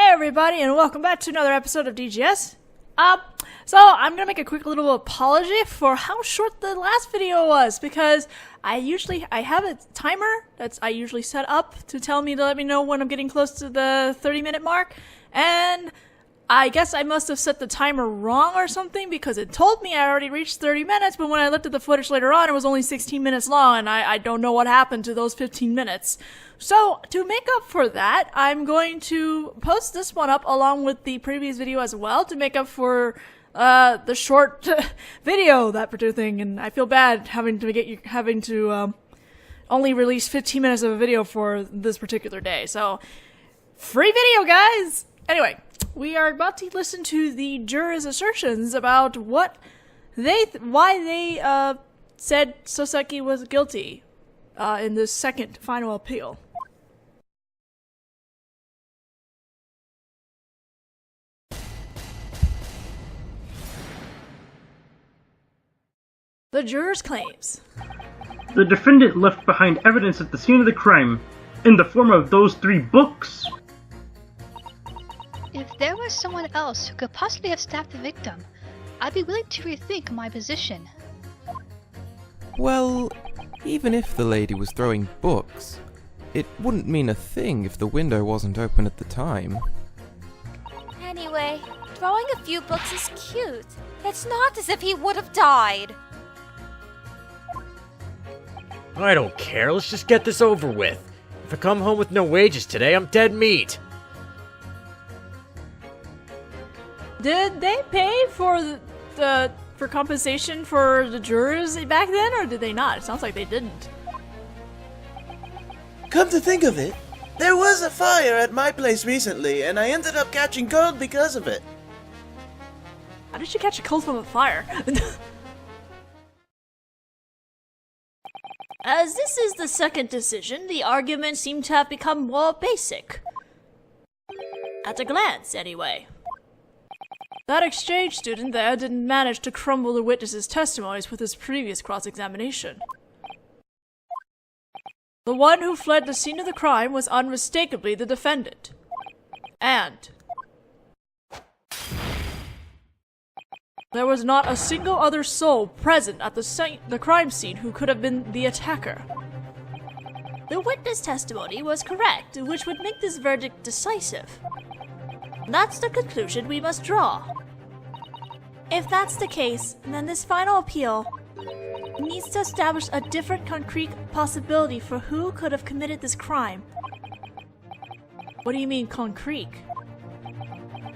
everybody, and welcome back to another episode of DGS. So I'm gonna make a quick little apology for how short the last video was, because I have a timer that's I usually set up to let me know when I'm getting close to the 30-minute mark, and I guess I must have set the timer wrong or something, because it told me I already reached 30 minutes, but when I looked at the footage later on, it was only 16 minutes long, and I don't know what happened to those 15 minutes. So, to make up for that, I'm going to post this one up along with the previous video as well, to make up for the short video, that particular thing, and I feel bad having to only release 15 minutes of a video for this particular day. So, free video, guys! Anyway, we are about to listen to the jurors' assertions about why they said Soseki was guilty in this second final appeal. The jurors' claims. The defendant left behind evidence at the scene of the crime, in the form of those 3 books. If there was someone else who could possibly have stabbed the victim, I'd be willing to rethink my position. Well, even if the lady was throwing books, it wouldn't mean a thing if the window wasn't open at the time. Anyway, throwing a few books is cute. It's not as if he would have died. I don't care, let's just get this over with. If I come home with no wages today, I'm dead meat. Did they pay for for compensation for the jurors back then, or did they not? It sounds like they didn't. Come to think of it, there was a fire at my place recently, and I ended up catching cold because of it. How did you catch a cold from a fire? As this is the second decision, the arguments seem to have become more basic. At a glance, anyway. That exchange student there didn't manage to crumble the witness's testimonies with his previous cross-examination. The one who fled the scene of the crime was unmistakably the defendant. And there was not a single other soul present at the crime scene who could have been the attacker. The witness testimony was correct, which would make this verdict decisive. That's the conclusion we must draw. If that's the case, then this final appeal needs to establish a different concrete possibility for who could have committed this crime. What do you mean, concrete?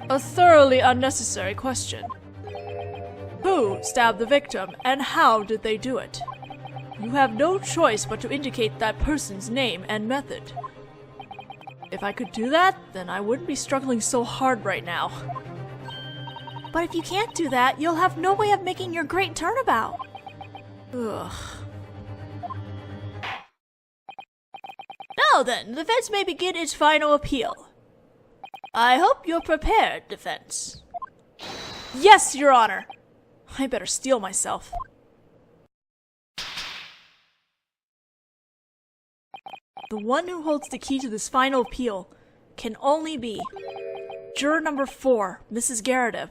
A thoroughly unnecessary question. Who stabbed the victim, and how did they do it? You have no choice but to indicate that person's name and method. If I could do that, then I wouldn't be struggling so hard right now. But if you can't do that, you'll have no way of making your great turnabout. Ugh. Now then, the defense may begin its final appeal. I hope you're prepared, defense. Yes, Your Honor! I better steel myself. The one who holds the key to this final appeal can only be juror number 4, Mrs. Garrett.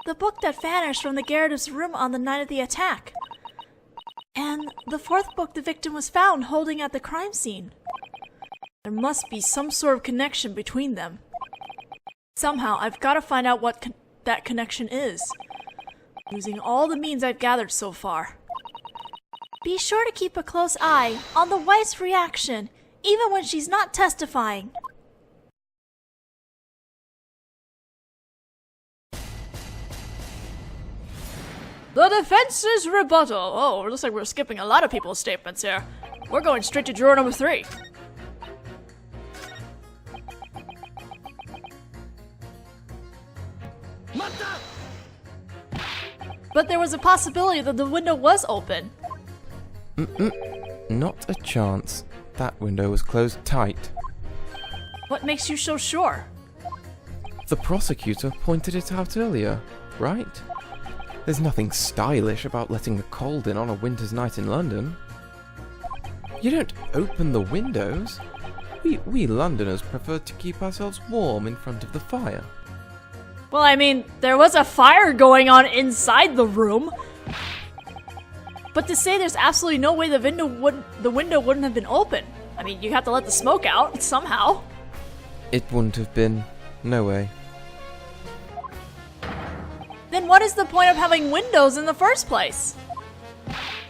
The book that vanished from the Garretts' room on the night of the attack. And the 4th book the victim was found holding at the crime scene. There must be some sort of connection between them. Somehow, I've got to find out what that connection is, using all the means I've gathered so far. Be sure to keep a close eye on the wife's reaction, even when she's not testifying. The defense's rebuttal. Oh, it looks like we're skipping a lot of people's statements here. We're going straight to juror number 3. But there was a possibility that the window was open. Not a chance. That window was closed tight. What makes you so sure? The prosecutor pointed it out earlier, right? There's nothing stylish about letting the cold in on a winter's night in London. You don't open the windows. We Londoners prefer to keep ourselves warm in front of the fire. Well, I mean, there was a fire going on inside the room. But to say there's absolutely no way the window wouldn't have been open. I mean, you have to let the smoke out somehow. It wouldn't have been. No way. Then what is the point of having windows in the first place?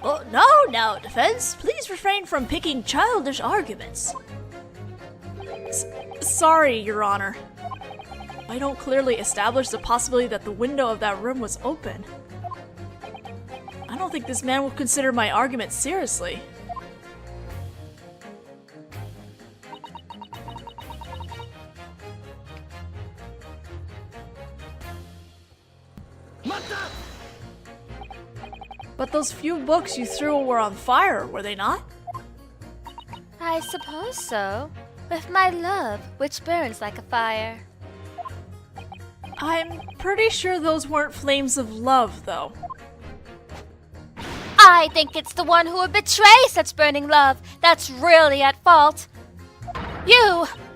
Oh, no, defense. Please refrain from picking childish arguments. Sorry, Your Honor. I don't clearly establish the possibility that the window of that room was open. I don't think this man will consider my argument seriously. But those few books you threw were on fire, were they not? I suppose so. With my love, which burns like a fire. I'm pretty sure those weren't flames of love, though. I think it's the one who would betray such burning love that's really at fault.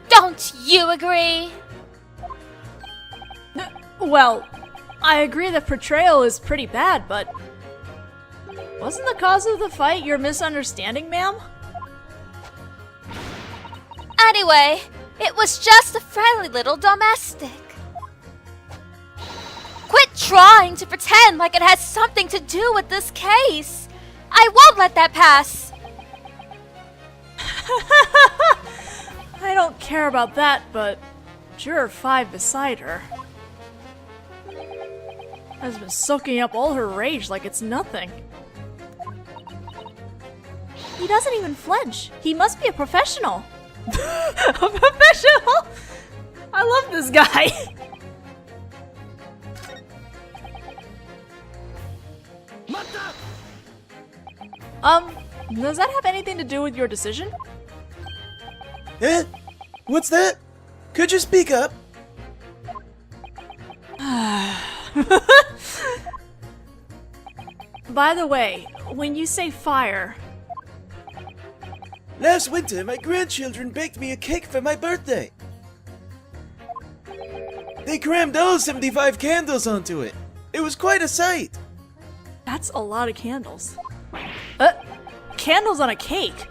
Don't you agree? Well, I agree that betrayal is pretty bad, but wasn't the cause of the fight your misunderstanding, ma'am? Anyway, it was just a friendly little domestic. Quit trying to pretend like it has something to do with this case. I won't let that pass. I don't care about that, but Juror 5 beside her has been soaking up all her rage like it's nothing. He doesn't even flinch. He must be a professional. A professional? I love this guy. Does that have anything to do with your decision? Eh? What's that? Could you speak up? By the way, when you say fire... Last winter, my grandchildren baked me a cake for my birthday. They crammed all 75 candles onto it. It was quite a sight. That's a lot of candles. Candles on a cake?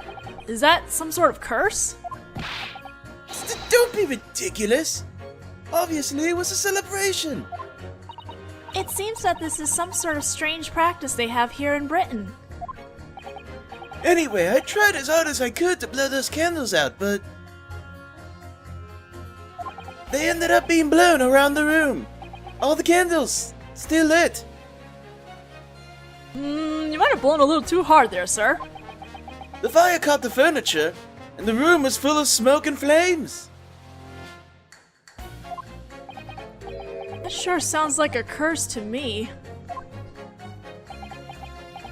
Is that some sort of curse? Don't be ridiculous. Obviously, it was a celebration. It seems that this is some sort of strange practice they have here in Britain. Anyway, I tried as hard as I could to blow those candles out, but they ended up being blown around the room. All the candles still lit. You might have blown a little too hard there, sir. The fire caught the furniture, and the room was full of smoke and flames. That sure sounds like a curse to me.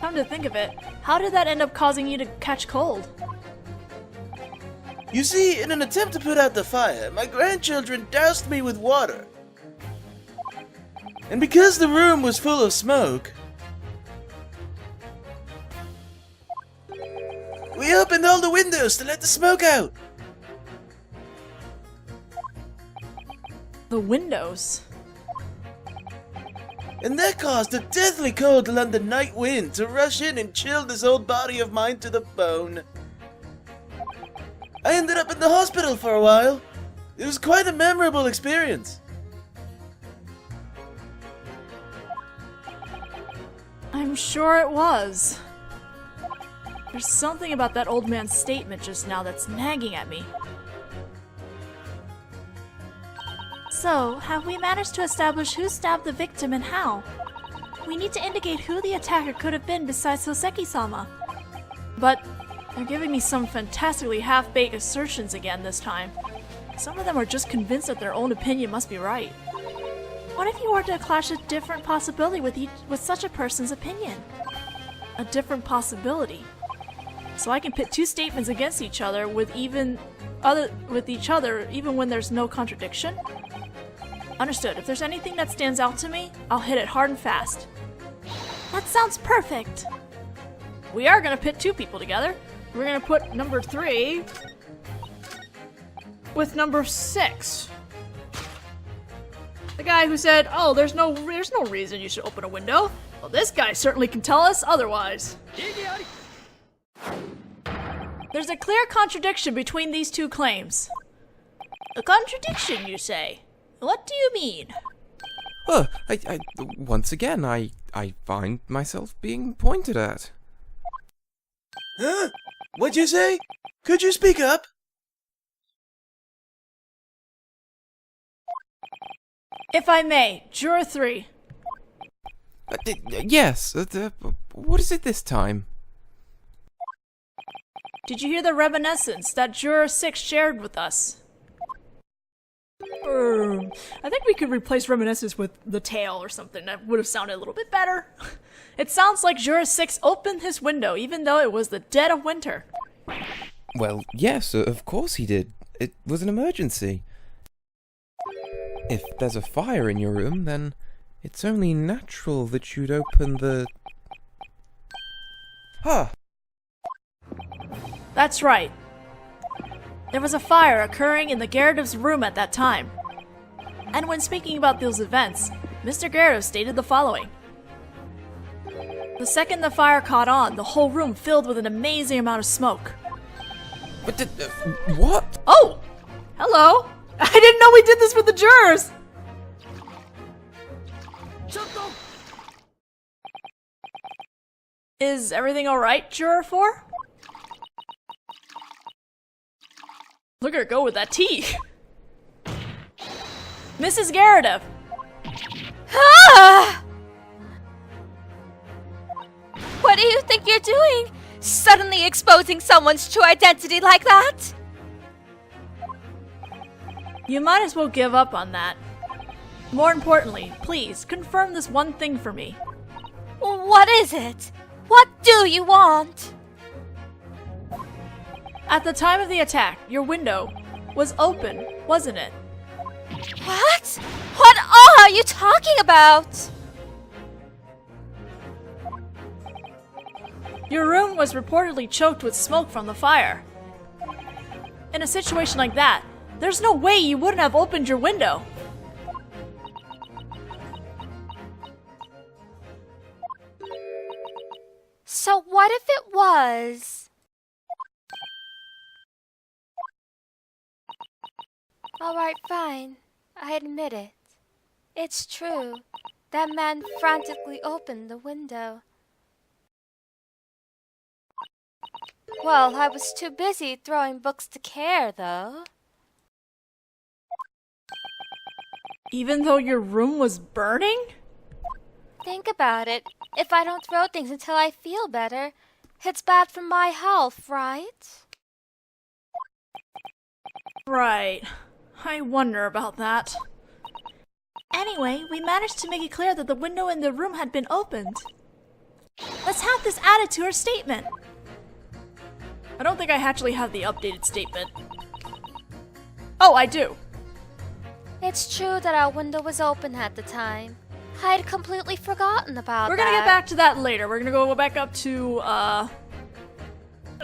Come to think of it, how did that end up causing you to catch cold? You see, in an attempt to put out the fire, my grandchildren doused me with water. And because the room was full of smoke, we opened all the windows to let the smoke out. The windows? And that caused a deathly cold London night wind to rush in and chill this old body of mine to the bone. I ended up in the hospital for a while. It was quite a memorable experience. I'm sure it was. There's something about that old man's statement just now that's nagging at me. So, have we managed to establish who stabbed the victim and how? We need to indicate who the attacker could have been besides Soseki-sama. But they're giving me some fantastically half-baked assertions again this time. Some of them are just convinced that their own opinion must be right. What if you were to clash a different possibility with such a person's opinion? A different possibility. So I can pit two statements against each other with even when there's no contradiction? Understood. If there's anything that stands out to me, I'll hit it hard and fast. That sounds perfect! We are gonna pit two people together. We're gonna put number 3 with number 6. The guy who said, oh, there's no reason you should open a window. Well, this guy certainly can tell us otherwise. There's a clear contradiction between these two claims. A contradiction, you say? What do you mean? Well, once again, I find myself being pointed at. Huh? What'd you say? Could you speak up? If I may, Juror 3. Yes, what is it this time? Did you hear the reminiscence that Juror 6 shared with us? I think we could replace reminiscence with the tale or something. That would have sounded a little bit better. It sounds like Juror 6 opened his window even though it was the dead of winter. Well, yes, of course he did. It was an emergency. If there's a fire in your room, then it's only natural that you'd open the... Huh! That's right. There was a fire occurring in the Gyarados' room at that time. And when speaking about those events, Mr. Gyarados stated the following. The second the fire caught on, the whole room filled with an amazing amount of smoke. But what? Oh! Hello! I didn't know we did this with the jurors! Is everything alright, Juror 4? Look at her go with that tea! Mrs. Gyarados! Ah! What do you think you're doing? Suddenly exposing someone's true identity like that? You might as well give up on that. More importantly, please, confirm this one thing for me. What is it? What do you want? At the time of the attack, your window was open, wasn't it? What? What are you talking about? Your room was reportedly choked with smoke from the fire. In a situation like that, there's no way you wouldn't have opened your window. So what if it was? Alright, fine. I admit it. It's true. That man frantically opened the window. Well, I was too busy throwing books to care, though. Even though your room was burning? Think about it. If I don't throw things until I feel better, it's bad for my health, right? Right. I wonder about that. Anyway, we managed to make it clear that the window in the room had been opened. Let's have this added to our statement. I don't think I actually have the updated statement. Oh, I do. It's true that our window was open at the time. I'd completely forgotten about that. We're gonna get back to that later. We're gonna go back up to,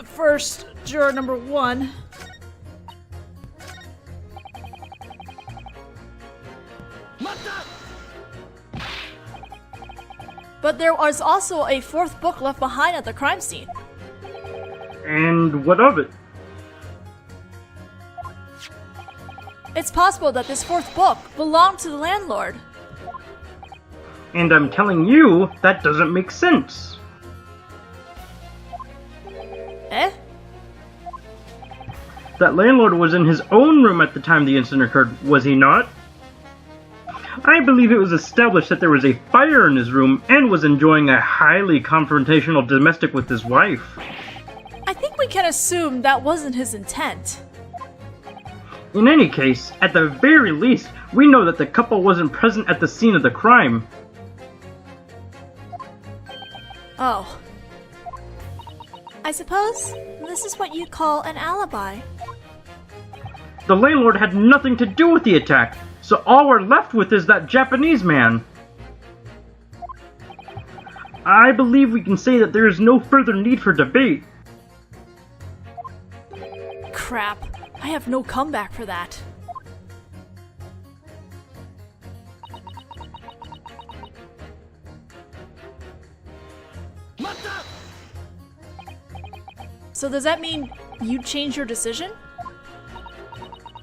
first juror number 1. But there was also a 4th book left behind at the crime scene. And what of it? It's possible that this 4th book belonged to the landlord. And I'm telling you, that doesn't make sense. Eh? That landlord was in his own room at the time the incident occurred, was he not? I believe it was established that there was a fire in his room and was enjoying a highly confrontational domestic with his wife. I think we can assume that wasn't his intent. In any case, at the very least, we know that the couple wasn't present at the scene of the crime. Oh. I suppose this is what you call an alibi. The landlord had nothing to do with the attack, so all we're left with is that Japanese man. I believe we can say that there is no further need for debate. Crap. I have no comeback for that. So does that mean you changed your decision?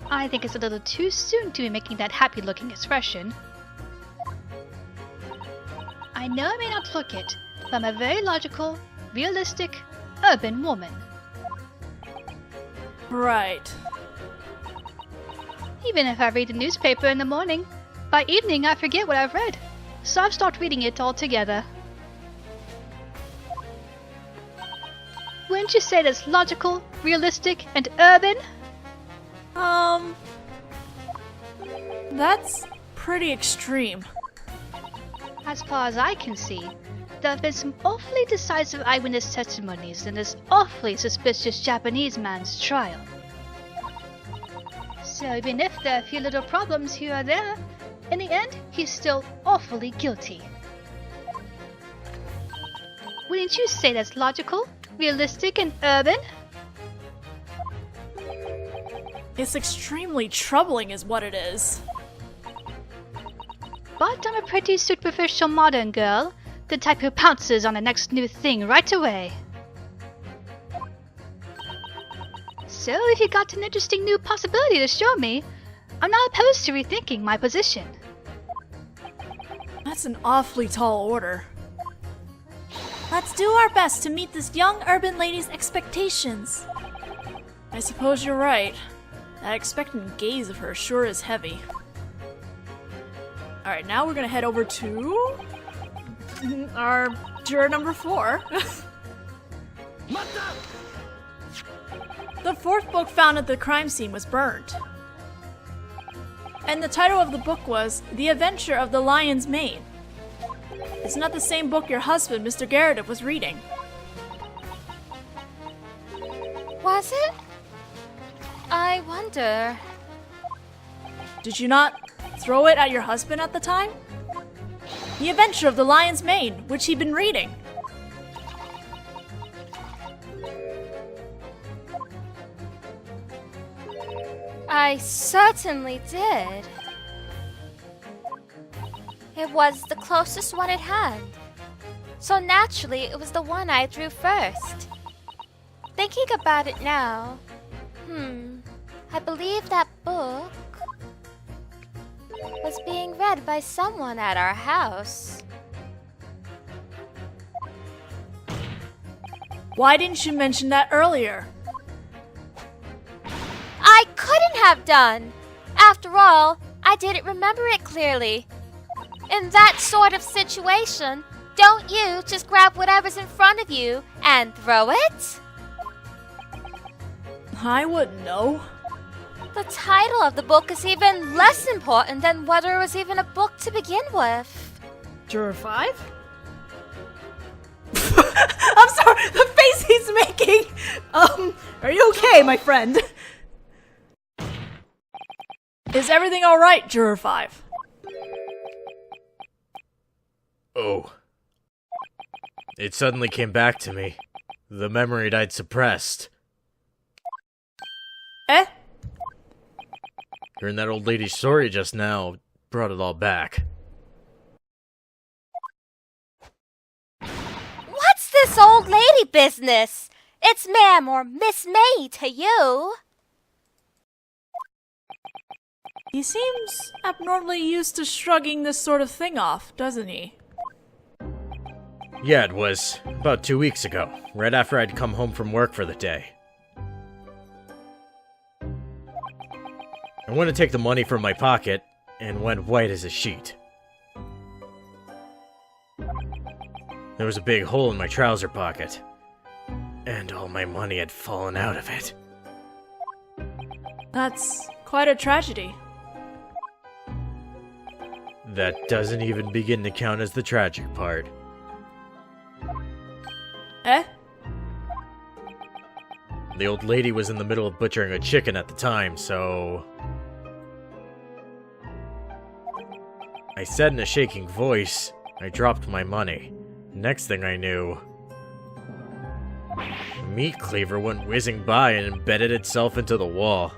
I think it's a little too soon to be making that happy-looking expression. I know I may not look it, but I'm a very logical, realistic, urban woman. Right. Even if I read the newspaper in the morning, by evening I forget what I've read, so I've stopped reading it altogether. Wouldn't you say that's logical, realistic, and urban? That's pretty extreme. As far as I can see, there have been some awfully decisive eyewitness testimonies in this awfully suspicious Japanese man's trial. So even if there are a few little problems here or there, in the end, he's still awfully guilty. Wouldn't you say that's logical, realistic, and urban? It's extremely troubling is what it is. But I'm a pretty superficial modern girl, the type who pounces on the next new thing right away. So if you got an interesting new possibility to show me, I'm not opposed to rethinking my position. That's an awfully tall order. Let's do our best to meet this young urban lady's expectations. I suppose you're right. That expectant gaze of hers sure is heavy. Alright, now we're gonna head over to our juror number 4. The fourth book found at the crime scene was burned. And the title of the book was The Adventure of the Lion's Mane. It's not the same book your husband, Mr. Garrett, was reading. Was it? I wonder. Did you not throw it at your husband at the time? The Adventure of the Lion's Mane, which he'd been reading. I certainly did. It was the closest one it had. So naturally, it was the one I drew first. Thinking about it now, I believe that book was being read by someone at our house. Why didn't you mention that earlier? I couldn't have done! After all, I didn't remember it clearly. In that sort of situation, don't you just grab whatever's in front of you and throw it? I wouldn't know. The title of the book is even less important than whether it was even a book to begin with. Juror 5? I'm sorry, the face he's making! Are you okay, my friend? Is everything alright, Juror 5? Oh. It suddenly came back to me. The memory I'd suppressed. Eh? Hearing that old lady's story just now brought it all back. What's this old lady business? It's ma'am or Miss May to you. He seems abnormally used to shrugging this sort of thing off, doesn't he? Yeah, it was. About 2 weeks ago, right after I'd come home from work for the day. I went to take the money from my pocket, and went white as a sheet. There was a big hole in my trouser pocket, and all my money had fallen out of it. That's quite a tragedy. That doesn't even begin to count as the tragic part. Eh? The old lady was in the middle of butchering a chicken at the time, so... I said in a shaking voice, I dropped my money. Next thing I knew... a meat cleaver went whizzing by and embedded itself into the wall.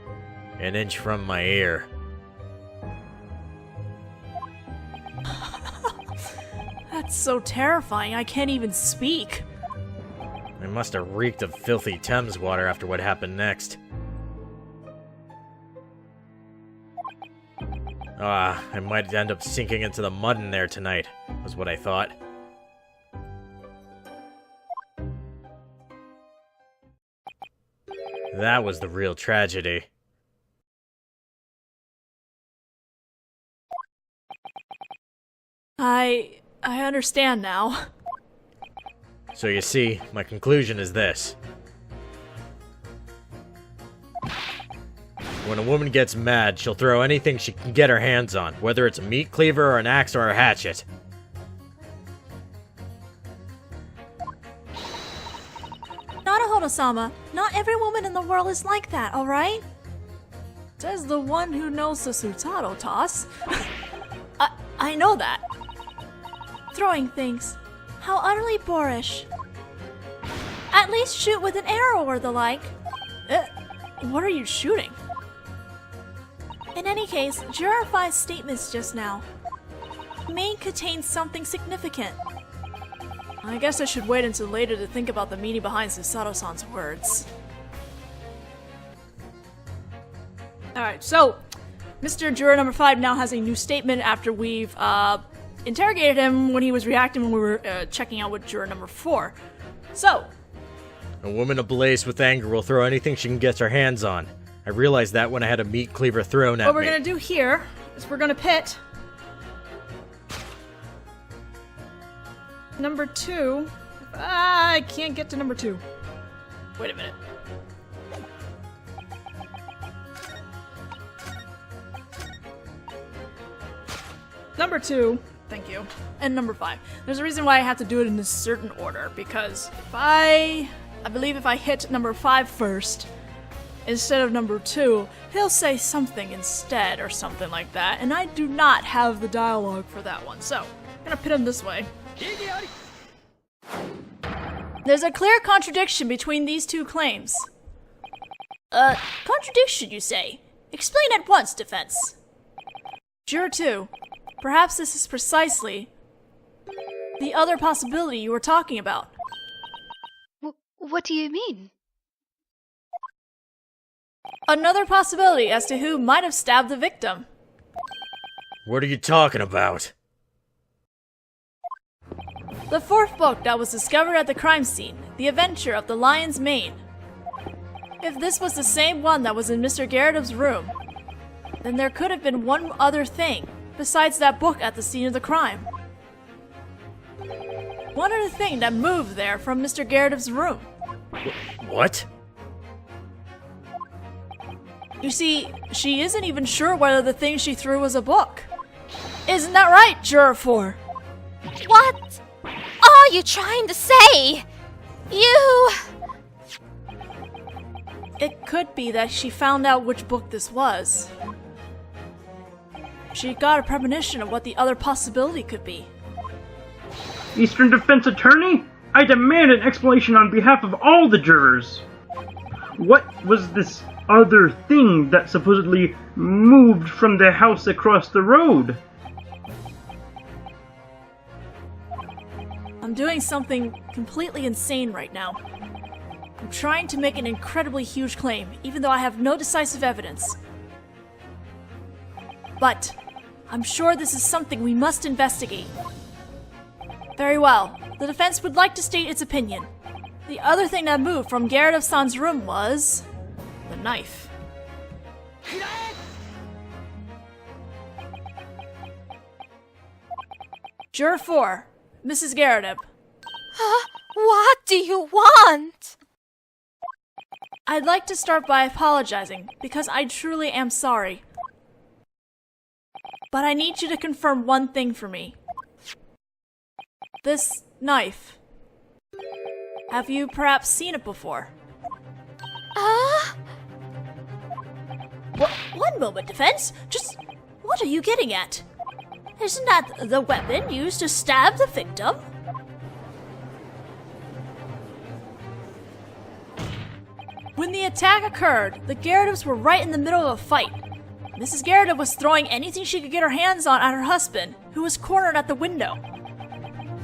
an inch from my ear. That's so terrifying, I can't even speak. I must have reeked of filthy Thames water after what happened next. I might end up sinking into the mud in there tonight, was what I thought. That was the real tragedy. I understand now. So you see, my conclusion is this. When a woman gets mad, she'll throw anything she can get her hands on, whether it's a meat cleaver or an axe or a hatchet. Naruhodō-sama, not every woman in the world is like that, alright? Says the one who knows the Sutaro toss. I know that. Throwing things. How utterly boorish. At least shoot with an arrow or the like. What are you shooting? In any case, Juror 5's statements just now may contain something significant. I guess I should wait until later to think about the meaning behind Susato-san's words. Alright, so Mr. Juror number 5 now has a new statement after we've interrogated him when he was reacting when we were checking out with Juror number 4. So, a woman ablaze with anger will throw anything she can get her hands on. I realized that when I had a meat cleaver thrown at me. What we're gonna do here is we're gonna pit number 2. I can't get to number 2. Wait a minute. Number 2, thank you, and number 5. There's a reason why I have to do it in a certain order, because if I believe if I hit number 5 first, instead of number 2, he'll say something instead or something like that, and I do not have the dialogue for that one, so I'm gonna pit him this way. There's a clear contradiction between these two claims. Contradiction, you say? Explain at once, defense. Juror 2, perhaps this is precisely the other possibility you were talking about. What do you mean? Another possibility as to who might have stabbed the victim. What are you talking about? The 4th book that was discovered at the crime scene, The Adventure of the Lion's Mane. If this was the same one that was in Mr. Gyakuten room, then there could have been one other thing besides that book at the scene of the crime. One other thing that moved there from Mr. Gyakuten room. What? You see, she isn't even sure whether the thing she threw was a book. Isn't that right, Juror 4? What are you trying to say? You... It could be that she found out which book this was. She got a premonition of what the other possibility could be. Eastern Defense Attorney? I demand an explanation on behalf of all the jurors. What was this other thing that supposedly moved from the house across the road? I'm doing something completely insane right now. I'm trying to make an incredibly huge claim, even though I have no decisive evidence. But I'm sure this is something we must investigate. Very well. The defense would like to state its opinion. The other thing that moved from Gyakuten-san's room was... the knife. Juror 4, Mrs. Gyakuten. What do you want? I'd like to start by apologizing, because I truly am sorry. But I need you to confirm one thing for me. This knife. Have you perhaps seen it before? One moment, defense. Just what are you getting at? Isn't that the weapon used to stab the victim? When the attack occurred, the Gyarados were right in the middle of a fight. Mrs. Gyarados was throwing anything she could get her hands on at her husband, who was cornered at the window.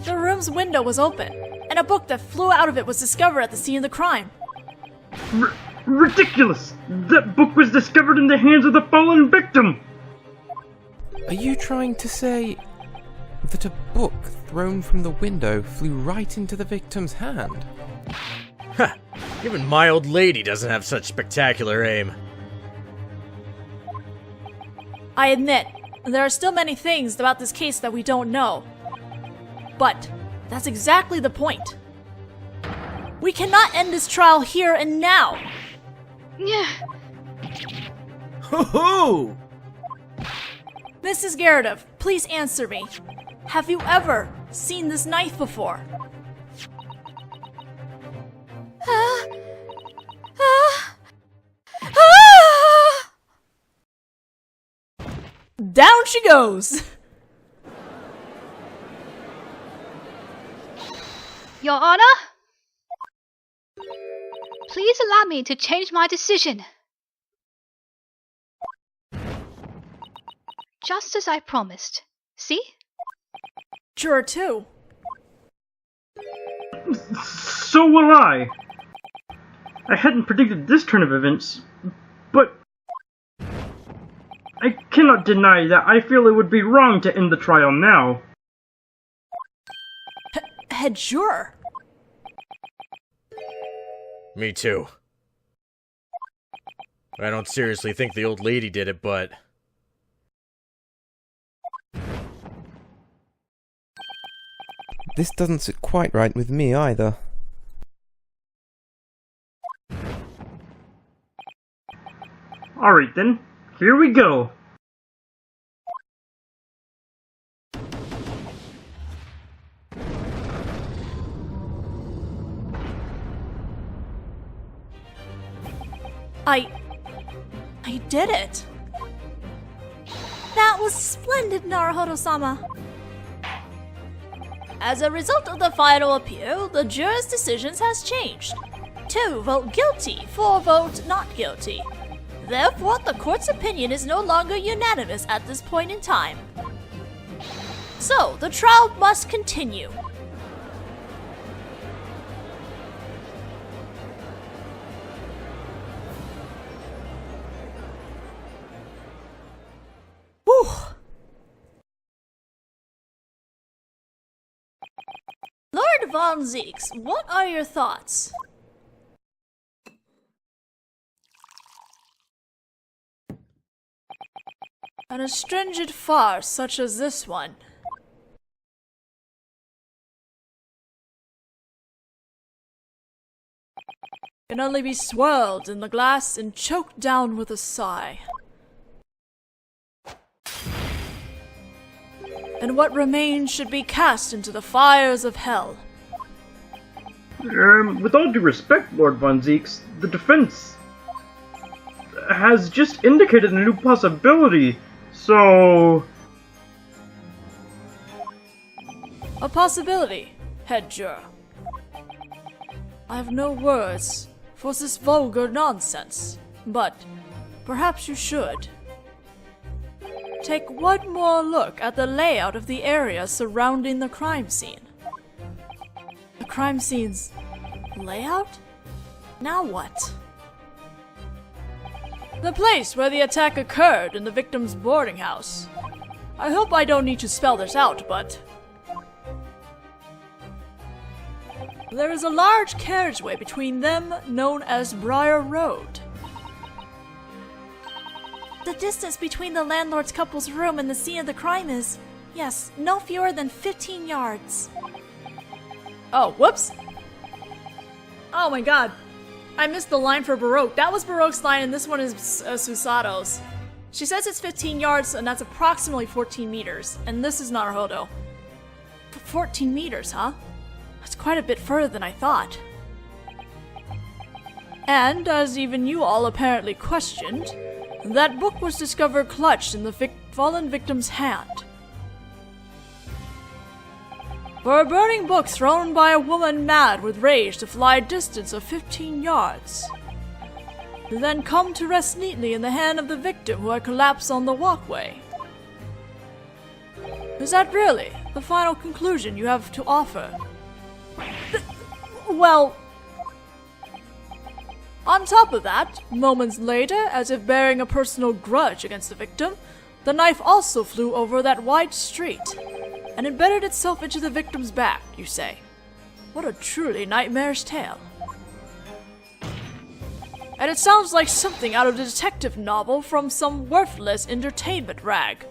The room's window was open, and a book that flew out of it was discovered at the scene of the crime. Ridiculous! That book was discovered in the hands of the fallen victim! Are you trying to say that a book thrown from the window flew right into the victim's hand? Ha! Even my old lady doesn't have such spectacular aim. I admit, there are still many things about this case that we don't know. But that's exactly the point. We cannot end this trial here and now. Ho-ho! Mrs. Gyarados, please answer me. Have you ever seen this knife before? Down she goes! Your Honor? Please allow me to change my decision. Just as I promised. See? Juror 2. So will I. I hadn't predicted this turn of events, but I cannot deny that I feel it would be wrong to end the trial now. Head juror. Me too. I don't seriously think the old lady did it, but... This doesn't sit quite right with me either. Alright then, here we go. I did it! That was splendid, Naruhodō-sama! As a result of the final appeal, the jurors' decisions has changed. 2 vote guilty, 4 vote not guilty. Therefore, the court's opinion is no longer unanimous at this point in time. So, the trial must continue. Whew. Lord Von Zeeks, what are your thoughts? An astringent farce such as this one can only be swirled in the glass and choked down with a sigh. And what remains should be cast into the fires of hell. With all due respect, Lord Von Zeeks, the defense has just indicated a new possibility, so... A possibility, head juror. I have no words for this vulgar nonsense, but perhaps you should. Take one more look at the layout of the area surrounding the crime scene. The crime scene's layout? Now what? The place where the attack occurred in the victim's boarding house. I hope I don't need to spell this out, but... there is a large carriageway between them known as Briar Road. The distance between the landlord's couple's room and the scene of the crime is, yes, no fewer than 15 yards. Oh, whoops! Oh my god. I missed the line for Baroque. That was Baroque's line and this one is Susato's. She says it's 15 yards and that's approximately 14 meters. And this is Naruhodō. 14 meters, huh? That's quite a bit further than I thought. And, as even you all apparently questioned, that book was discovered clutched in the fallen victim's hand. For a burning book thrown by a woman mad with rage to fly a distance of 15 yards, then come to rest neatly in the hand of the victim who had collapsed on the walkway. Is that really the final conclusion you have to offer? Well, on top of that, moments later, as if bearing a personal grudge against the victim, the knife also flew over that wide street and embedded itself into the victim's back, you say. What a truly nightmarish tale. And it sounds like something out of a detective novel from some worthless entertainment rag.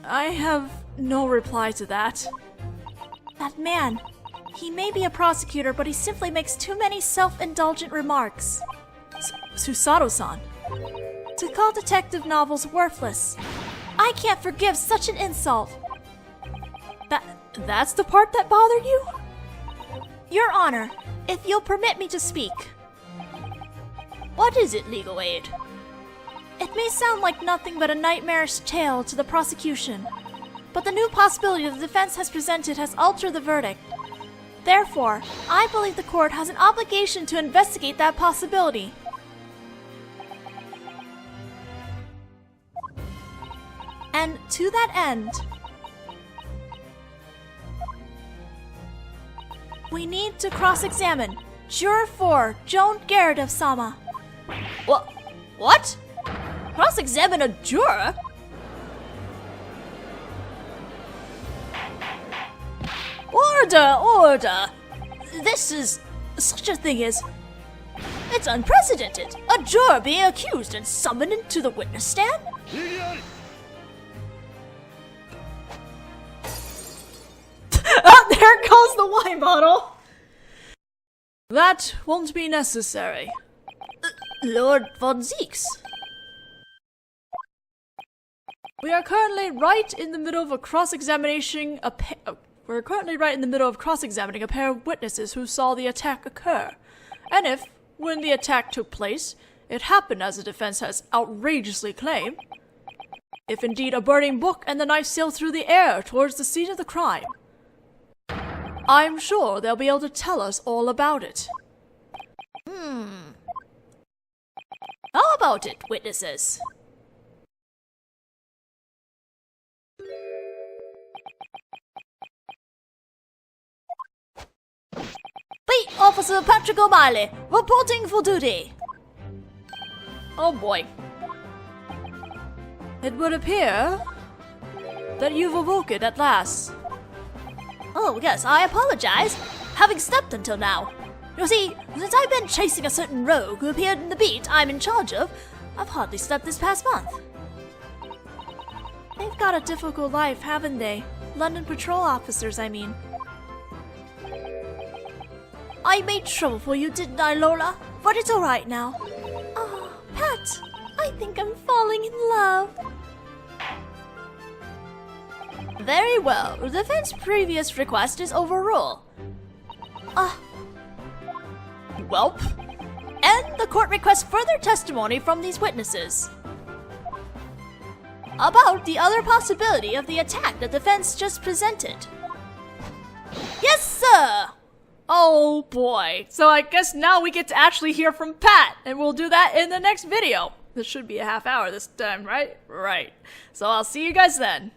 I have no reply to that. That man, he may be a prosecutor, but he simply makes too many self-indulgent remarks. Susato-san. To call detective novels worthless. I can't forgive such an insult. That's the part that bothered you? Your Honor, if you'll permit me to speak. What is it, legal aid? It may sound like nothing but a nightmarish tale to the prosecution, but the new possibility the defense has presented has altered the verdict. Therefore, I believe the court has an obligation to investigate that possibility. And to that end, we need to cross-examine Juror 4, Joan Garrett-sama. What? Cross-examine a juror? Order! This is... such a thing is... It's unprecedented! A juror being accused and summoned into the witness stand? There goes the wine bottle! That won't be necessary. Lord von Zeeks. We are currently right in the middle of cross-examining a pair of witnesses who saw the attack occur. And if, when the attack took place, it happened as the defense has outrageously claimed, if indeed a burning book and the knife sailed through the air towards the scene of the crime, I'm sure they'll be able to tell us all about it. How about it, witnesses? Fleet Officer Patrick O'Malley, reporting for duty. Oh boy. It would appear that you've awoken at last. Oh yes, I apologize. Having slept until now. You see, since I've been chasing a certain rogue who appeared in the beat I'm in charge of, I've hardly slept this past month. They've got a difficult life, haven't they? London patrol officers, I mean. I made trouble for you, didn't I, Lola? But it's alright now. Oh, Pat, I think I'm falling in love. Very well. The defense's previous request is overruled. Welp. And the court requests further testimony from these witnesses about the other possibility of the attack the defense just presented. Yes, sir! Oh boy. So I guess now we get to actually hear from Pat, and we'll do that in the next video. This should be a half hour this time, right? Right. So I'll see you guys then.